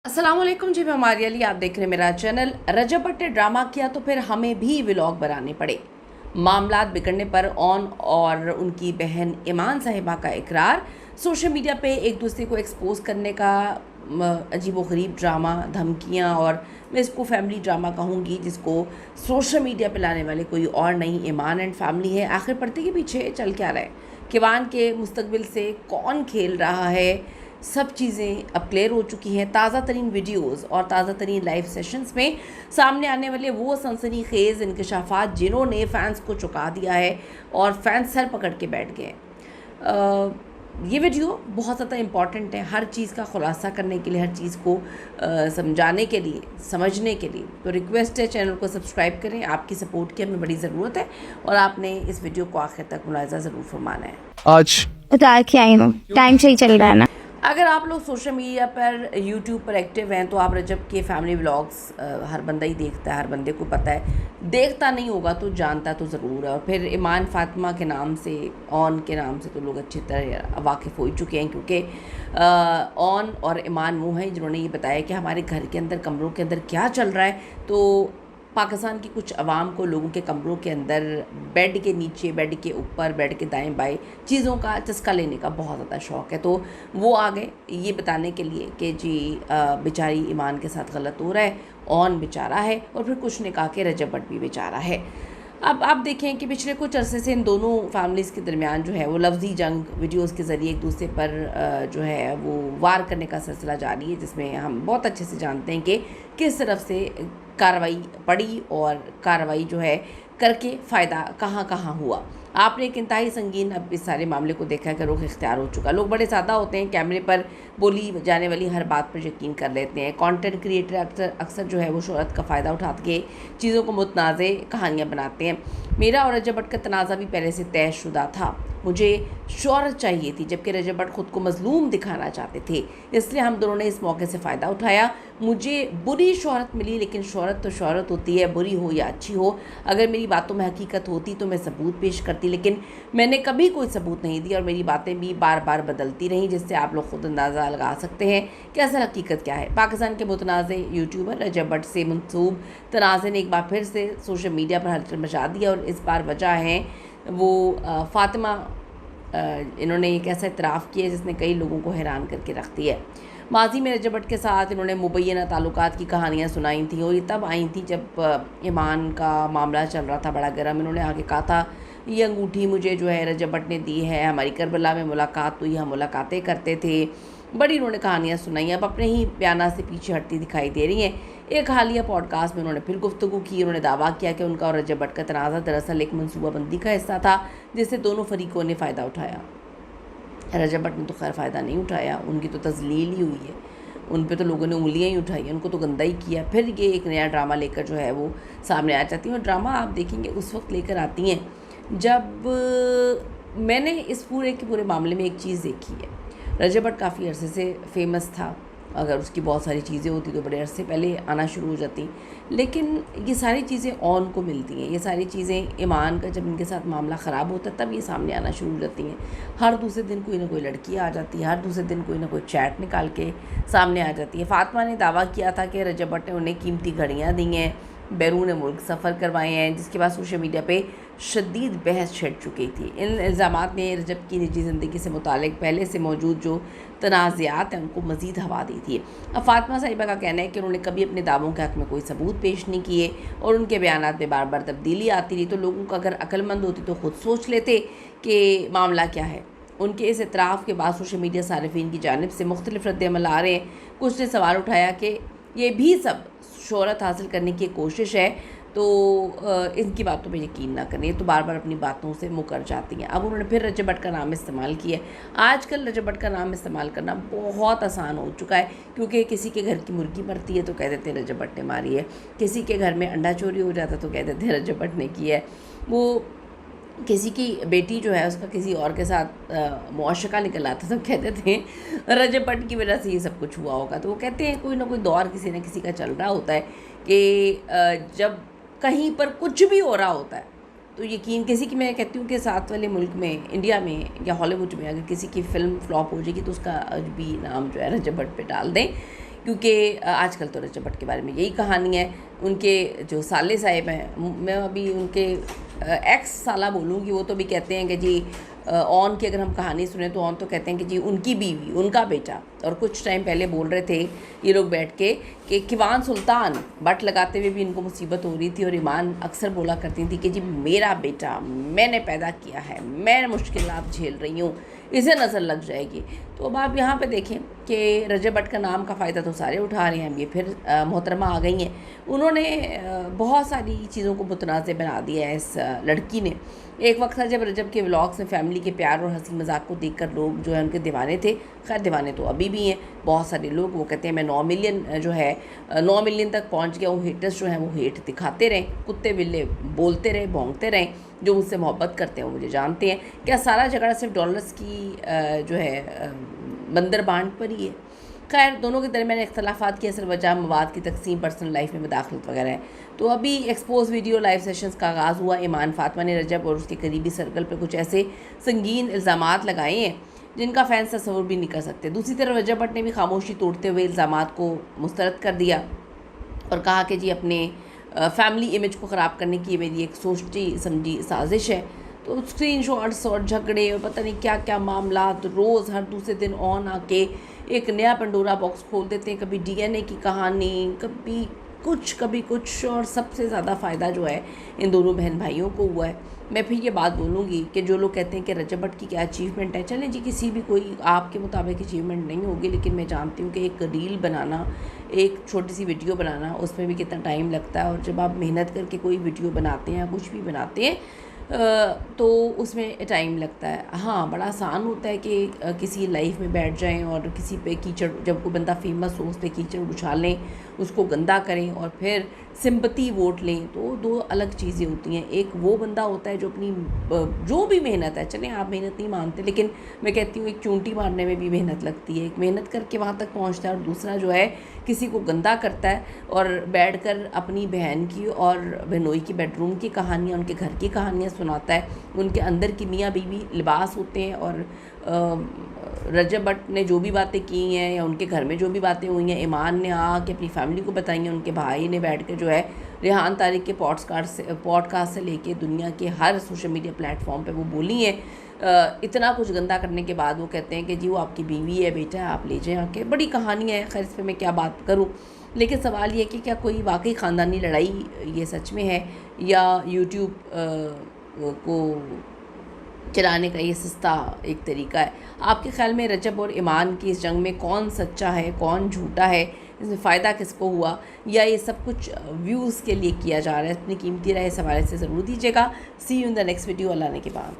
अस्सलामुअलैकुम जी, मैं हमारी अली, आप देख रहे हैं मेरा चैनल। रजब भट्ट ने ड्रामा किया तो फिर हमें भी व्लॉग बनाने पड़े। मामलात बिगड़ने पर ऑन और उनकी बहन ईमान साहिबा का इकरार। सोशल मीडिया पे एक दूसरे को एक्सपोज करने का अजीबोगरीब ड्रामा, धमकियां, और मैं इसको फैमिली ड्रामा कहूँगी, जिसको सोशल मीडिया पे लाने वाले कोई और नहीं, ईमान एंड फैमिली है। आखिर पर्दे के पीछे चल क्या रहा है, किवान के मुस्तकबिल से कौन खेल रहा है, सब चीज़ें अब क्लियर हो चुकी हैं। ताज़ा तरीन वीडियोज़ और ताज़ा तरीन लाइव सेशंस में सामने आने वाले वो सनसनीखेज़ इंकशाफात जिन्होंने फ़ैन्स को चौंका दिया है और फैंस सर पकड़ के बैठ गए हैं। ये वीडियो बहुत ज़्यादा इम्पॉर्टेंट है हर चीज़ का खुलासा करने के लिए, हर चीज़ को समझाने के लिए, समझने के लिए। तो रिक्वेस्ट है, चैनल को सब्सक्राइब करें। आपकी सपोर्ट की हमें बड़ी ज़रूरत है और आपने इस वीडियो को आखिर तक मुलाहिज़ा ज़रूर फरमाना है। आज उतार के आई हूँ, टाइम से ही चल रहा है ना। अगर आप लोग सोशल मीडिया पर, यूट्यूब पर एक्टिव हैं तो आप रजब के फैमिली व्लॉग्स हर बंदा ही देखता है, हर बंदे को पता है। देखता नहीं होगा तो जानता तो ज़रूर है। और फिर ईमान फातिमा के नाम से, ऑन के नाम से तो लोग अच्छी तरह वाकिफ़ हो चुके हैं, क्योंकि ऑन और ईमान वो हैं जिन्होंने ये बताया कि हमारे घर के अंदर, कमरों के अंदर क्या चल रहा है। तो पाकिस्तान की कुछ अवाम को लोगों के कमरों के अंदर, बेड के नीचे, बेड के ऊपर, बेड के दाएं बाएं चीज़ों का चस्का लेने का बहुत ज़्यादा शौक़ है। तो वो आ गए ये बताने के लिए कि जी बेचारी ईमान के साथ गलत हो रहा है, ऑन बेचारा है, और फिर कुछ ने कहा कि रजब भट्ट भी बेचारा है। अब आप देखें कि पिछले कुछ अरसे से इन दोनों फैमिलीज़ के दरमियान जो है वो लफ्ज़ी जंग वीडियोज़ के ज़रिए एक दूसरे पर जो है वो वार करने का सिलसिला जारी है, जिसमें हम बहुत अच्छे से जानते हैं कि किस तरफ से कार्रवाई पड़ी और कार्रवाई जो है करके फ़ायदा कहाँ कहाँ हुआ। आपने एक इंतहाई संगीन अब इस सारे मामले को देखा कि रुख इख्तियार हो चुका। लोग बड़े सादा होते हैं, कैमरे पर बोली जाने वाली हर बात पर यकीन कर लेते हैं। कंटेंट क्रिएटर अक्सर जो है वो शोहरत का फ़ायदा उठा के चीज़ों को मुतनाज़े कहानियाँ बनाते हैं। मेरा और रजब भट्ट का तनाज़ा भी पहले से तयशुदा था। मुझे शोहरत चाहिए थी, जबकि रजब भट्ट ख़ुद को मज़लूम दिखाना चाहते थे, इसलिए हम दोनों ने इस मौके से फ़ायदा उठाया। मुझे बुरी शोहरत मिली, लेकिन शोहरत तो शोहरत होती है, बुरी हो या अच्छी हो। अगर मेरी बातों में हकीकत होती तो मैं सबूत पेश करती, लेकिन मैंने कभी कोई सबूत नहीं दिया और मेरी बातें भी बार बार बदलती रहीं, जिससे आप लोग खुद अंदाज़ा लगा सकते हैं कि असल हकीकत क्या है। पाकिस्तान के मुतनाज़ यूट्यूबर रजब भट्ट से मनसूब तनाज़े ने एक बार फिर से सोशल मीडिया पर हलचल मचा दिया, और इस बार वजह है वो फातिमा। इन्होंने एक ऐसा इतराफ़ किया जिसने कई लोगों को हैरान करके रख दिया है। माजी में रजब भट्ट के साथ इन्होंने मुबैना ताल्लुकात की कहानियाँ सुनाई थी, और ये तब आई थी जब ईमान का मामला चल रहा था बड़ा गर्म। इन्होंने आगे कहा था, ये अंगूठी मुझे जो है रजब भट्ट ने दी है, हमारी करबला में मुलाकात हुई, हम मुलाकातें करते थे। बड़ी इन्होंने कहानियाँ सुनाई। अब अपने ही बयान से पीछे हटती दिखाई दे रही हैं। एक हालिया पॉडकास्ट में उन्होंने फिर गुफ्तगू की। उन्होंने दावा किया कि उनका और रजब भट्ट का तनाज़ा दरअसल एक मनसूबाबंदी का हिस्सा था, जिससे दोनों फरीकों ने फ़ायदा उठाया। रजब भट्ट ने तो खैर फ़ायदा नहीं उठाया, उनकी तो तज़लील ही हुई है, उन पे तो लोगों ने उंगलियां ही उठाई, उनको तो गंदा ही किया। फिर ये एक नया ड्रामा लेकर जो है वो सामने आ जाती हैं। और ड्रामा आप देखेंगे उस वक्त लेकर आती हैं जब मैंने इस पूरे के पूरे मामले में एक चीज़ देखी है। रजब भट्ट काफ़ी अरसे से फेमस था, अगर उसकी बहुत सारी चीज़ें होती तो बड़े अरसे पहले आना शुरू हो जाती, लेकिन ये सारी चीज़ें ऑन को मिलती हैं। ये सारी चीज़ें ईमान का जब इनके साथ मामला ख़राब होता है तब ये सामने आना शुरू हो जाती हैं। हर दूसरे दिन कोई ना कोई लड़की आ जाती है, हर दूसरे दिन कोई ना कोई चैट निकाल के सामने आ जाती है। फातिमा ने दावा किया था कि रजब भट्ट ने उन्हें कीमती घड़ियाँ दी हैं, बैरून मुल्क सफ़र करवाए हैं, जिसके बाद सोशल मीडिया पे शदीद बहस छिड़ चुकी थी। इन इल्ज़ामात ने रजब की निजी ज़िंदगी से मुतालिक पहले से मौजूद जो तनाज़ात हैं उनको मज़ीद हवा दी थी। अब फातिमा साहिबा का कहना है कि उन्होंने कभी अपने दावों के हक़ में कोई सबूत पेश नहीं किए और उनके बयानात में बार बार तब्दीली आती रही। तो लोगों को अगर अक्लमंद होती तो ख़ुद सोच लेते कि मामला क्या है। उनके इस इतराफ़ के बाद सोशल मीडिया सारिफीन की जानिब से मुख्तलिफ रद्द-ए-अमल आ रहे हैं। कुछ ने सवाल उठाया कि ये भी सब शोहरत हासिल करने की कोशिश है, तो इनकी बातों पे यकीन ना करें, तो बार बार अपनी बातों से मुकर जाती हैं। अब उन्होंने फिर रजब भट्ट का नाम इस्तेमाल किया। आजकल रजब भट्ट का नाम इस्तेमाल करना बहुत आसान हो चुका है, क्योंकि किसी के घर की मुर्गी मरती है तो कह देते हैं रजब भट्ट ने मारी है, किसी के घर में अंडा चोरी हो जाता तो कह देते हैं रजब भट्ट ने किया है, वो किसी की बेटी जो है उसका किसी और के साथ मुआशका निकल आता तो कहते थे रजब भट्ट की वजह से ये सब कुछ हुआ होगा। तो वो कहते हैं कोई ना कोई दौर किसी न किसी का चल रहा होता है कि जब कहीं पर कुछ भी हो रहा होता है तो यकीन किसी की, मैं कहती हूँ कि साथ वाले मुल्क में, इंडिया में या हॉलीवुड में अगर किसी की फ़िल्म फ्लॉप हो जाएगी तो उसका भी नाम जो है रजब भट्ट पे डाल दें, क्योंकि आजकल तो रजब भट्ट के बारे में यही कहानी है। उनके जो साले साहिब हैं, मैं अभी उनके एक्स साला बोलूँगी, वो तो भी कहते हैं कि जी ऑन की अगर हम कहानी सुने तो ऑन तो कहते हैं कि जी उनकी बीवी, उनका बेटा। और कुछ टाइम पहले बोल रहे थे ये लोग बैठ के कि किवान सुल्तान बट लगाते हुए भी इनको मुसीबत हो रही थी, और ईमान अक्सर बोला करती थी कि जी मेरा बेटा मैंने पैदा किया है, मैं मुश्किलात झेल रही हूँ, इसे नज़र लग जाएगी। तो अब आप यहाँ पे देखें कि रजब भट्ट का नाम का फ़ायदा तो सारे उठा रहे हैं। अब ये फिर मोहतरमा आ गई हैं, उन्होंने बहुत सारी चीज़ों को मुतनाज़ बना दिया है इस लड़की ने। एक वक्त था जब रजब के व्लॉग्स में फैमिली के प्यार और हंसी मजाक को देखकर लोग जो है उनके दीवाने थे। खैर दीवाने तो अभी भी हैं बहुत सारे लोग। वो कहते हैं मैं 9 मिलियन जो है 9 मिलियन तक पहुंच गया हूँ। हेटर्स जो हैं वो हेट दिखाते रहें, कुत्ते बिल्ले बोलते रहें, भौंकते रहें। जो मुझसे मोहब्बत करते हैं वो मुझे जानते हैं। क्या सारा झगड़ा सिर्फ डॉलर्स की जो है बंदर बांट पर ही है? खैर दोनों के दरमियान इख्तलाफात की असल वजह मवाद की तकसीम, पर्सनल लाइफ में मुदाखलत वगैरह है। तो अभी एक्सपोज वीडियो लाइव सेशंस का आगाज़ हुआ। ईमान फातिमा ने रजब और उसके करीबी सर्कल पर कुछ ऐसे संगीन इल्ज़ामात लगाए हैं जिनका फैंस तस्वुर भी नहीं कर सकते। दूसरी तरफ रजब भट्ट ने भी खामोशी तोड़ते हुए इल्ज़ामात को मुस्तरद कर दिया और कहा कि जी अपने फैमिली इमेज को ख़राब करने की मेरी एक सोची समझी साजिश है। तो स्क्रीनशॉट्स और झगड़े और पता नहीं क्या क्या मामला रोज़ हर दूसरे दिन ऑन आके एक नया पंडोरा बॉक्स खोल देते हैं। कभी डीएनए की कहानी, कभी कुछ, और सबसे ज़्यादा फ़ायदा जो है इन दोनों बहन भाइयों को हुआ है। मैं फिर ये बात बोलूँगी कि जो लोग कहते हैं कि रजब भट्ट की क्या अचीवमेंट है, चलें जी किसी भी कोई आपके मुताबिक अचीवमेंट नहीं होगी, लेकिन मैं जानती हूँ कि एक रील बनाना, एक छोटी सी वीडियो बनाना, उसमें भी कितना टाइम लगता है। और जब आप मेहनत करके कोई वीडियो बनाते हैं या कुछ भी बनाते हैं तो उसमें टाइम लगता है। हाँ बड़ा आसान होता है कि किसी लाइफ में बैठ जाएं और किसी पे कीचड़, जब कोई बंदा फेमस हो उस पर कीचड़ उछालें, उसको गंदा करें और फिर सिंपैथी वोट लें, तो दो अलग चीज़ें होती हैं। एक वो बंदा होता है जो अपनी जो भी मेहनत है, चलें आप मेहनत नहीं मानते, लेकिन मैं कहती हूँ एक चूंटी मारने में भी मेहनत लगती है, एक मेहनत करके वहाँ तक पहुँचता है। और दूसरा जो है किसी को गंदा करता है और बैठकर अपनी बहन की और बहनोई की बेडरूम की कहानियाँ, उनके घर की कहानियाँ सुनाता है। उनके अंदर की मियाँ बीवी लिबास होते हैं। और रजब भट्ट ने जो भी बातें की हैं या उनके घर में जो भी बातें हुई हैं, ईमान ने आके अपनी फैमिली को बताई हैं, उनके भाई ने बैठ के जो है रेहान तारिक के पॉडकास्ट से लेके दुनिया के हर सोशल मीडिया प्लेटफॉर्म पे वो बोली हैं। इतना कुछ गंदा करने के बाद वो कहते हैं कि जी वो आपकी बीवी है, बेटा है, आप ले जाएं आके। बड़ी कहानी है, खैर इस पर मैं क्या बात करूँ। लेकिन सवाल ये है कि क्या कोई वाकई ख़ानदानी लड़ाई ये सच में है या यूट्यूब को चलाने का ये सस्ता एक तरीका है? आपके ख्याल में रजब और ईमान की इस जंग में कौन सच्चा है, कौन झूठा है, इसमें फ़ायदा किसको हुआ, या ये सब कुछ व्यूज़ के लिए किया जा रहा है? अपनी कीमती राय इस हवाले से ज़रूर दीजिएगा। See you in the next video. अल्लाह ने के बाद।